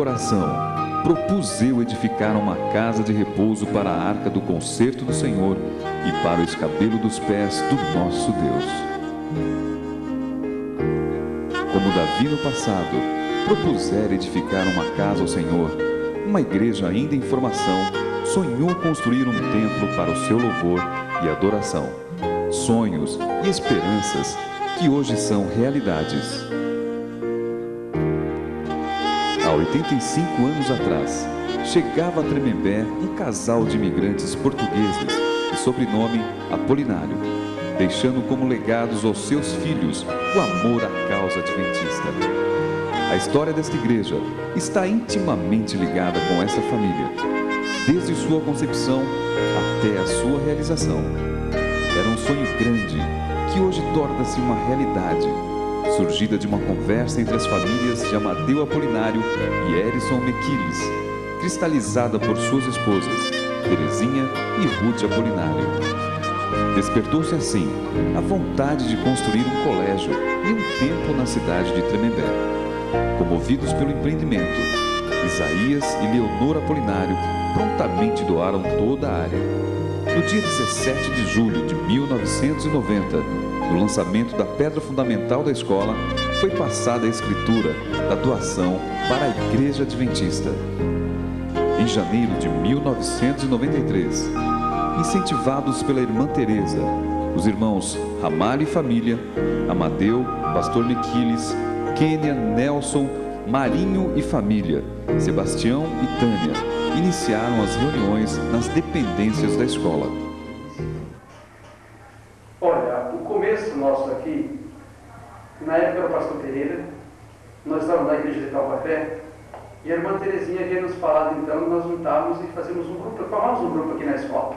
coração, propus eu edificar uma casa de repouso para a arca do concerto do Senhor e para o escabelo dos pés do nosso Deus. Como Davi no passado propusera edificar uma casa ao Senhor, uma igreja ainda em formação sonhou construir um templo para o seu louvor e adoração. Sonhos e esperanças que hoje são realidades. Há 85 anos atrás, chegava a Tremembé um casal de imigrantes portugueses de sobrenome Apolinário, deixando como legados aos seus filhos o amor à causa adventista. A história desta igreja está intimamente ligada com essa família, desde sua concepção até a sua realização. Era um sonho grande que hoje torna-se uma realidade, surgida de uma conversa entre as famílias de Amadeu Apolinário e Erison Mequiles, cristalizada por suas esposas, Terezinha e Ruth Apolinário. Despertou-se assim a vontade de construir um colégio e um templo na cidade de Tremembé. Comovidos pelo empreendimento, Isaías e Leonor Apolinário prontamente doaram toda a área. No dia 17 de julho de 1990, no lançamento da pedra fundamental da escola, foi passada a escritura da doação para a Igreja Adventista. Em janeiro de 1993, incentivados pela irmã Teresa, os irmãos Ramalho e família, Amadeu, pastor Mequiles, Kênia, Nelson, Marinho e família, Sebastião e Tânia, iniciaram as reuniões nas dependências da escola. Olha, o começo nosso aqui, na época era o pastor Pereira, nós estávamos na igreja de Taubaté, e a irmã Terezinha havia nos falado, então, nós juntávamos e fazíamos um grupo, formávamos um grupo aqui na escola.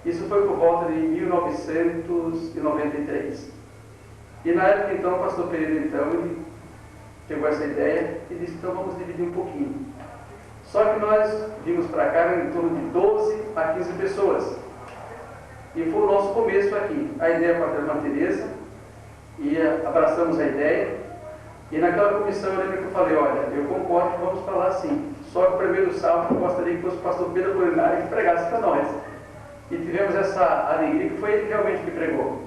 Isso foi por volta de 1993. E na época, então, o pastor Pereira, então, ele pegou essa ideia e disse, então vamos dividir um pouquinho. Só que nós vimos para cá em torno de 12 a 15 pessoas. E foi o nosso começo aqui. A ideia com a irmã Teresa, e abraçamos a ideia. E naquela comissão eu lembro que eu falei, olha, eu concordo que vamos falar assim. Só que o primeiro sábado eu gostaria que fosse o pastor Pedro Apolinário que pregasse para nós. E tivemos essa alegria que foi ele realmente que pregou.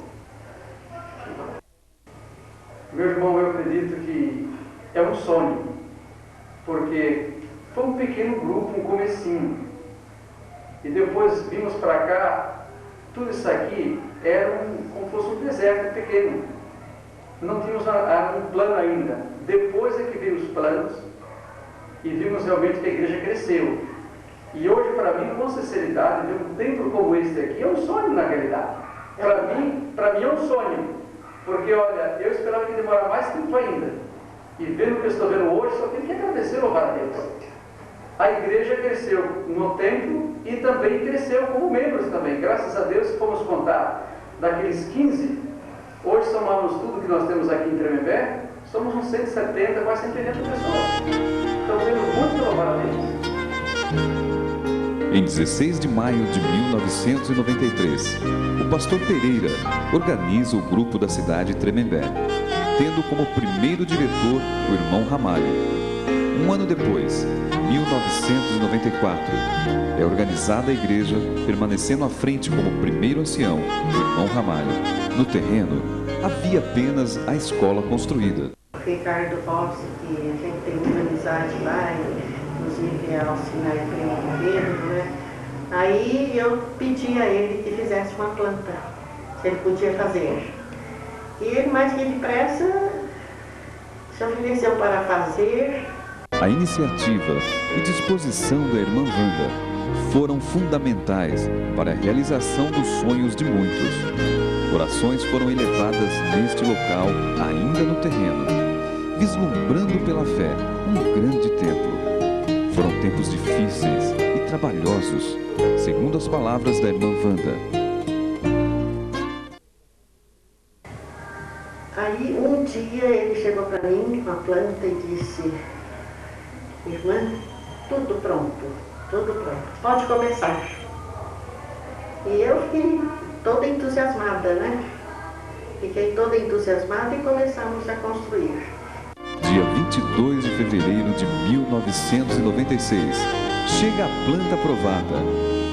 Meu irmão, eu acredito que é um sonho, porque foi um pequeno grupo, um comecinho. E depois vimos para cá, tudo isso aqui era como fosse um deserto pequeno. Não tínhamos um plano ainda. Depois é que veio os planos e vimos realmente que a igreja cresceu. E hoje, para mim, com sinceridade, ver um templo como este aqui é um sonho na realidade. Para mim é um sonho. Porque, olha, eu esperava que demorar mais tempo ainda. E vendo o que eu estou vendo hoje, só tenho que agradecer, louvar a Deus. A igreja cresceu no templo e também cresceu como membros também. Graças a Deus, se formos contar daqueles 15, hoje somamos tudo que nós temos aqui em Tremembé, somos uns 170, quase 180 pessoas. Então temos muito que louvar a Deus. Em 16 de maio de 1993, o pastor Pereira organiza o grupo da cidade de Tremembé, tendo como primeiro diretor o irmão Ramalho. Um ano depois, 1994, é organizada a igreja, permanecendo à frente como primeiro ancião, o irmão Ramalho. No terreno, havia apenas a escola construída. Ricardo Rossi, que a gente tem muita amizade lá, inclusive é auxiliar de Pedro, né? Aí eu pedi a ele que fizesse uma planta, se ele podia fazer. E ele, mais que depressa, se ofereceu para fazer. A iniciativa e disposição da irmã Wanda foram fundamentais para a realização dos sonhos de muitos. Orações foram elevadas neste local, ainda no terreno, vislumbrando pela fé um grande templo. Foram tempos difíceis e trabalhosos, segundo as palavras da irmã Wanda. Aí um dia ele chegou para mim com a planta e disse, irmã, tudo pronto, pode começar. E eu fiquei toda entusiasmada, né? Fiquei toda entusiasmada e começamos a construir. Dia 22 de fevereiro de 1996, chega a planta aprovada,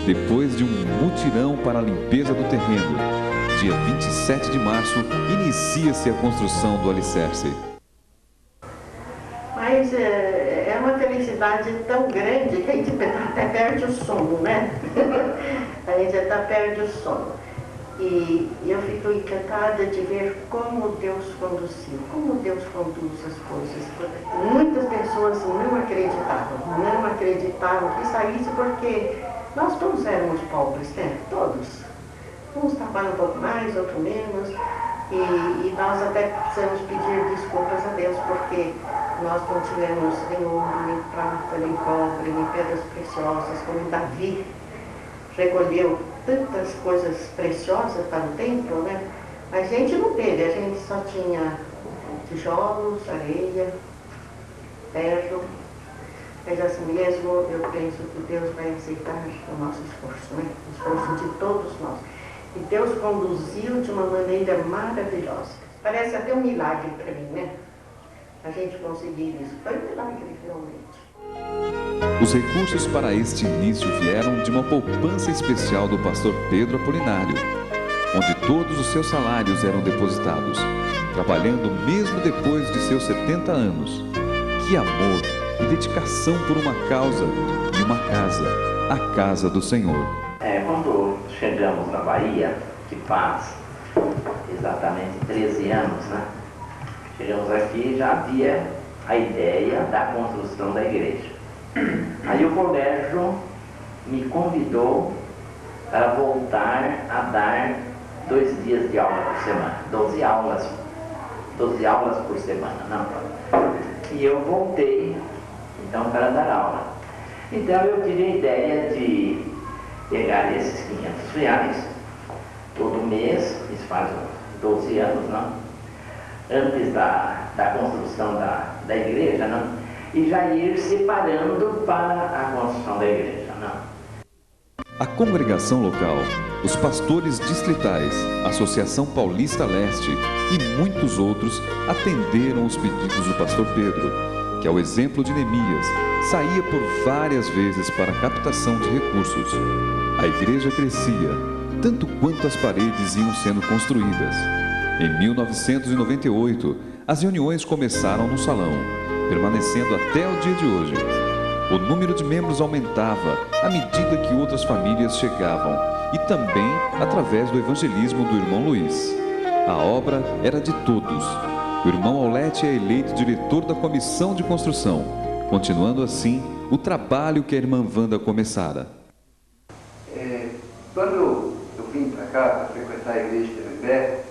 depois de um mutirão para a limpeza do terreno. Dia 27 de março, inicia-se a construção do alicerce. Mas é uma felicidade tão grande que a gente até perde o sono, né? A gente até perde o sono. E eu fico encantada de ver como Deus conduziu, como Deus conduz as coisas. Muitas pessoas não acreditavam que saísse, porque nós todos éramos pobres, né? Todos. Uns trabalham um pouco mais, outros menos. E nós até precisamos pedir desculpas a Deus, porque nós não tivemos nem ouro, nem prata, nem cobre, nem pedras preciosas, como Davi recolheu tantas coisas preciosas para o templo, né? Mas a gente não teve, a gente só tinha tijolos, areia, ferro. Mas assim mesmo, eu penso que Deus vai aceitar o nosso esforço, né? O esforço de todos nós. E Deus conduziu de uma maneira maravilhosa. Parece até um milagre para mim, né? A gente conseguir isso. Foi um milagre, realmente. Os recursos para este início vieram de uma poupança especial do pastor Pedro Apolinário, onde todos os seus salários eram depositados, trabalhando mesmo depois de seus 70 anos. Que amor e dedicação por uma causa e uma casa, a casa do Senhor. Quando chegamos na Bahia, que faz exatamente 13 anos, né? Chegamos aqui, já havia a ideia da construção da igreja. Aí o colégio me convidou para voltar a dar 2 dias de aula por semana, 12 aulas por semana, não. E eu voltei, então, para dar aula. Então eu tive a ideia de pegar esses R$500 todo mês, isso faz 12 anos, não? Antes da construção da igreja, não? E já ir separando para a construção da igreja, não? A congregação local, os pastores distritais, a Associação Paulista Leste e muitos outros atenderam os pedidos do pastor Pedro, que, ao exemplo de Neemias, saía por várias vezes para a captação de recursos. A igreja crescia, tanto quanto as paredes iam sendo construídas. Em 1998, as reuniões começaram no salão, permanecendo até o dia de hoje. O número de membros aumentava à medida que outras famílias chegavam e também através do evangelismo do irmão Luiz. A obra era de todos. O irmão Aulete é eleito diretor da comissão de construção, continuando assim o trabalho que a irmã Wanda começara. Quando eu vim para cá para frequentar a igreja de Tremembé,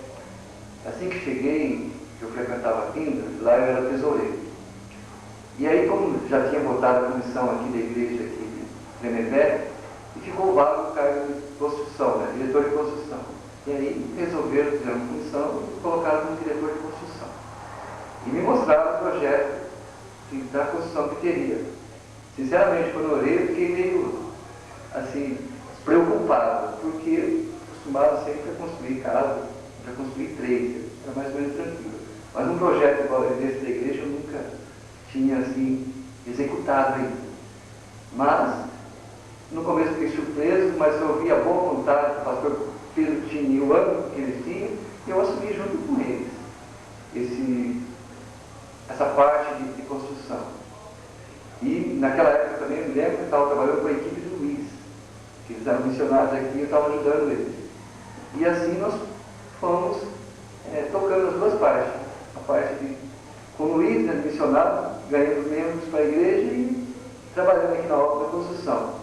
assim que cheguei, que eu frequentava a Quinta, lá eu era tesoureiro. E aí, como já tinha votado a comissão aqui da igreja aqui de Tremembé, e ficou vago o cargo de construção, né, diretor de construção. E aí resolveram, fizeram uma comissão e colocaram como diretor de construção. E me mostraram o projeto da construção que teria. Sinceramente, quando eu olhei, eu fiquei meio, assim, preocupado, porque acostumado sempre a construir casa, para construir 3, era mais ou menos tranquilo. Mas um projeto igual esse da igreja eu nunca tinha, assim, executado ainda. Mas, no começo fiquei surpreso, mas eu ouvi a boa vontade do pastor Pedro tinha e o ânimo que eles tinham, e eu assumi junto com eles essa parte de construção. E naquela época também eu me lembro que eu estava trabalhando com a equipe do Luiz, que eles eram missionários aqui e eu estava ajudando eles. E assim nós fomos tocando as duas partes. A parte com o Luiz, né, missionário, ganhando membros para a igreja e trabalhando aqui na obra da construção.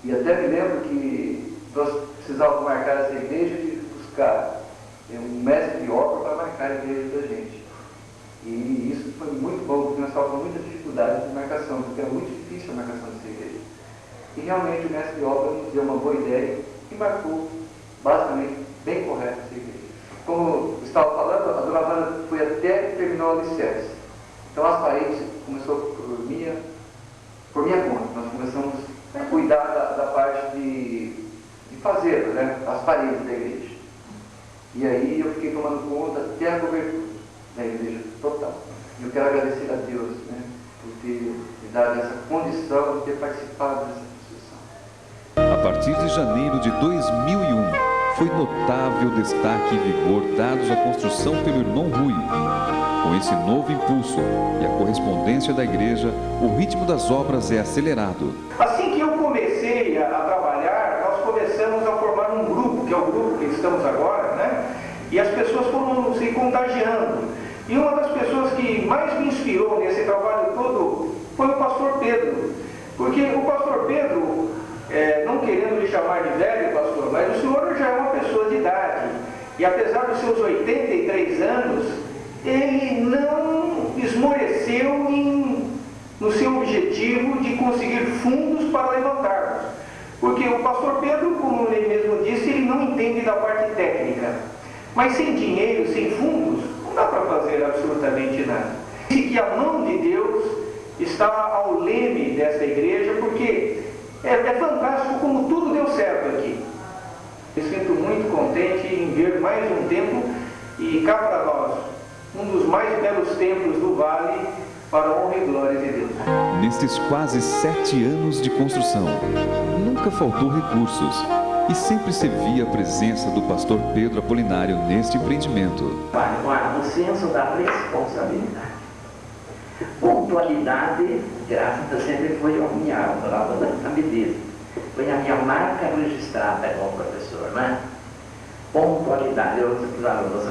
E até me lembro que nós precisávamos marcar essa igreja de buscar um mestre de obra para marcar a igreja da gente. E isso foi muito bom, porque nós estávamos com muita dificuldade de marcação, porque era muito difícil a marcação dessa igreja. E realmente o mestre de obra nos deu uma boa ideia e marcou, basicamente, bem correto essa igreja. Como eu estava falando, a dona Wanda foi até que terminou o alicerce. Então as paredes começou por minha conta. Nós começamos a cuidar da parte de fazer, né, as paredes da igreja. E aí eu fiquei tomando conta até a cobertura da igreja total. Eu quero agradecer a Deus, né, por ter me dado essa condição de ter participado dessa construção. A partir de janeiro de 2001, foi notável o destaque e vigor dados à construção pelo irmão Rui. Com esse novo impulso e a correspondência da igreja, o ritmo das obras é acelerado. Assim que eu comecei a trabalhar, nós começamos a formar um grupo, que é o grupo que estamos agora, né? E as pessoas foram se contagiando. E uma das pessoas que mais me inspirou nesse trabalho todo foi o pastor Pedro. Porque o pastor Pedro, não querendo lhe chamar de velho, pastor, mas o senhor já é uma pessoa de idade. E apesar dos seus 83 anos, ele não esmoreceu no seu objetivo de conseguir fundos para levantarmos. Porque o pastor Pedro, como ele mesmo disse, ele não entende da parte técnica. Mas sem dinheiro, sem fundos, não dá para fazer absolutamente nada. E que a mão de Deus está ao leme dessa igreja, porque é fantástico como tudo deu certo aqui. Me sinto muito contente em ver mais um templo e cá para nós, um dos mais belos templos do Vale, para a honra e glória de Deus. Nestes quase 7 anos de construção, nunca faltou recursos e sempre se via a presença do pastor Pedro Apolinário neste empreendimento. O senso da responsabilidade. Pontualidade, graças a Deus, sempre foi a minha beleza. Foi a minha marca registrada como professor, né? Pontualidade,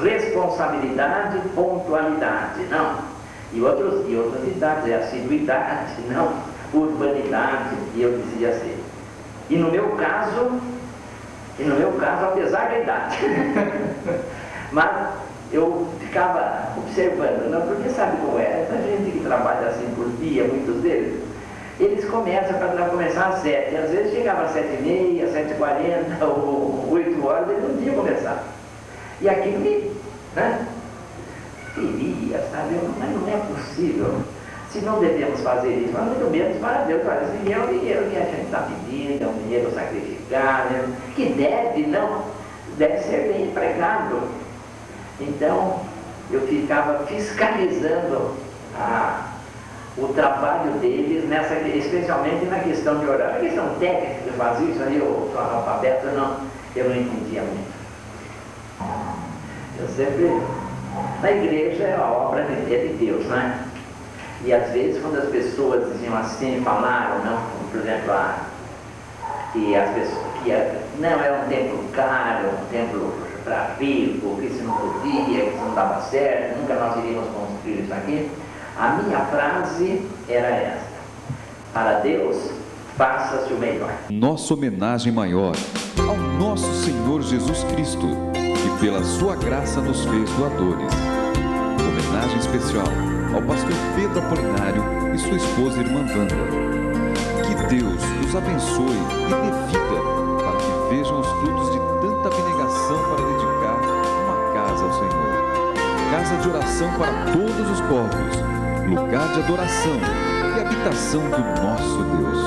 responsabilidade, pontualidade, não. E outras idades, assiduidade, não, urbanidade, e eu dizia assim. E no meu caso, apesar da idade, mas eu ficava observando, não, porque sabe como é? Essa gente que trabalha assim por dia, muitos deles, eles começam para começar às 7, às vezes chegava às 7h30, 7h40 ou 8 horas, eles não tinham começado. E aquilo né? Queria, sabe? Mas não é possível. Se não devemos fazer isso, mas muito menos para Deus. Olha, esse é o dinheiro que a gente está pedindo, é um dinheiro sacrificado, que deve ser bem empregado. Então, eu ficava fiscalizando o trabalho deles, especialmente na questão de horário. A questão técnica que fazia isso aí, eu sou analfabeto, eu não entendia muito. Eu sempre... Na igreja é a obra de Deus, né? E às vezes quando as pessoas diziam assim, falaram, não, por exemplo, que as pessoas, não, era um templo caro, um templo para rico, que isso não podia, que isso não dava certo, nunca nós iríamos construir isso aqui. A minha frase era esta: para Deus, faça-se o melhor. Nossa homenagem maior ao nosso Senhor Jesus Cristo, que pela sua graça nos fez doadores. Homenagem especial ao pastor Pedro Apolinário e sua esposa irmã Wanda. Que Deus os abençoe e dê vida para que vejam os frutos de tanta abnegação para dedicar uma casa ao Senhor. Casa de oração para todos os povos, lugar de adoração e habitação do nosso Deus.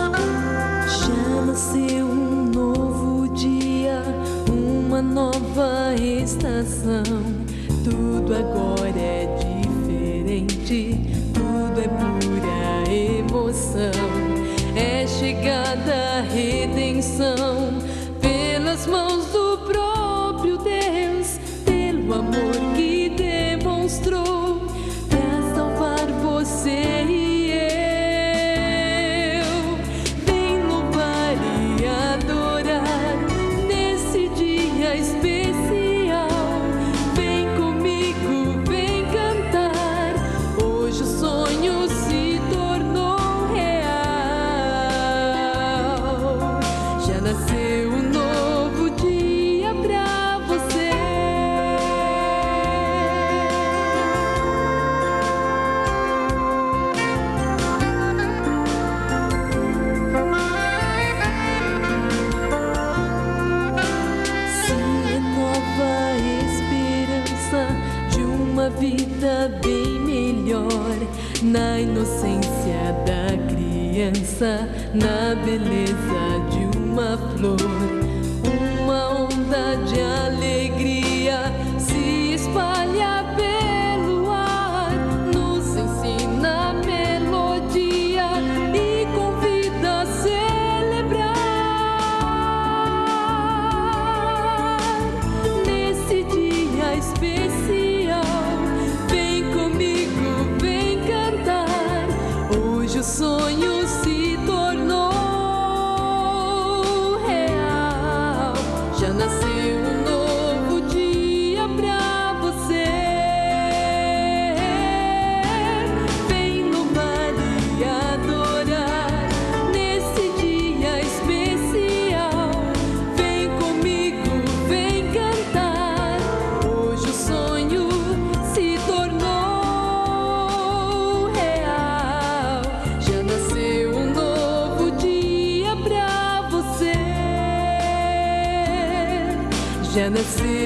Já nasceu um novo dia, uma nova estação. Tudo agora é diferente, tudo é pura emoção. É chegada a redenção pelas mãos do próprio Deus, pelo amor que demonstrou para salvar você e eu. Vem louvar e adorar nesse dia especial. Vem comigo, vem cantar. Hoje o sonho se tornou real. Já nasceu um novo dia pra você. Se renova a esperança de uma vida bem melhor, na inocência da criança, na beleza de uma flor. Uma onda de alegria se espalha pelo ar, nos ensina nascer.